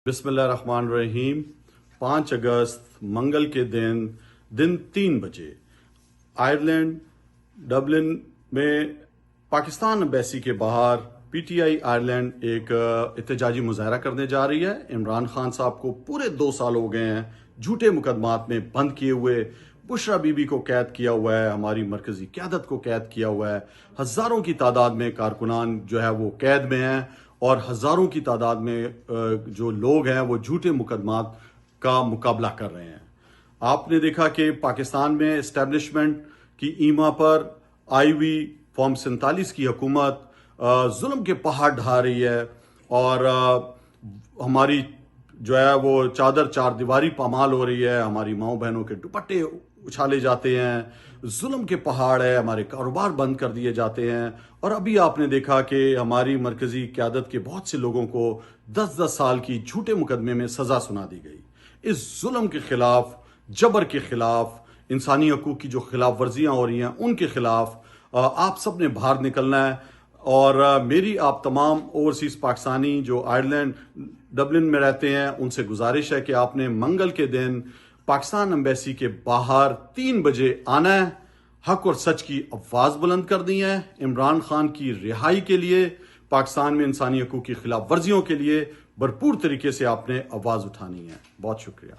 بسم اللہ الرحمن الرحیم 5 اگست منگل کے دن 3 بجے آئرلینڈ ڈبلن میں پاکستان ایمبیسی کے باہر پی ٹی آئی آئرلینڈ ایک احتجاجی مظاہرہ کرنے جا رہی ہے۔ عمران خان صاحب کو پورے 2 سال ہو گئے ہیں جھوٹے مقدمات میں بند کیے ہوئے، بشرا بی بی کو قید کیا ہوا ہے، ہماری مرکزی قیادت کو قید کیا ہوا ہے، ہزاروں کی تعداد میں کارکنان جو ہے وہ قید میں ہیں اور ہزاروں کی تعداد میں جو لوگ ہیں وہ جھوٹے مقدمات کا مقابلہ کر رہے ہیں۔ آپ نے دیکھا کہ پاکستان میں اسٹیبلشمنٹ کی ایما پر آئی ہوئی فارم 47 کی حکومت ظلم کے پہاڑ ڈھا رہی ہے اور ہماری جو ہے وہ چادر 4 دیواری پامال ہو رہی ہے، ہماری ماؤں بہنوں کے دوپٹے اچھالے جاتے ہیں، ظلم کے پہاڑ ہے، ہمارے کاروبار بند کر دیے جاتے ہیں۔ اور ابھی آپ نے دیکھا کہ ہماری مرکزی قیادت کے بہت سے لوگوں کو 10 سال کی جھوٹے مقدمے میں سزا سنا دی گئی۔ اس ظلم کے خلاف، جبر کے خلاف، انسانی حقوق کی جو خلاف ورزیاں ہو رہی ہیں ان کے خلاف آپ سب نے باہر نکلنا ہے۔ اور میری آپ تمام اوورسیز پاکستانی جو آئرلینڈ ڈبلن میں رہتے ہیں ان سے گزارش ہے کہ آپ نے منگل کے دن پاکستان ایمبیسی کے باہر 3 بجے آنا ہے، حق اور سچ کی آواز بلند کرنی ہے، عمران خان کی رہائی کے لیے، پاکستان میں انسانی حقوق کی خلاف ورزیوں کے لیے بھرپور طریقے سے آپ نے آواز اٹھانی ہے۔ بہت شکریہ۔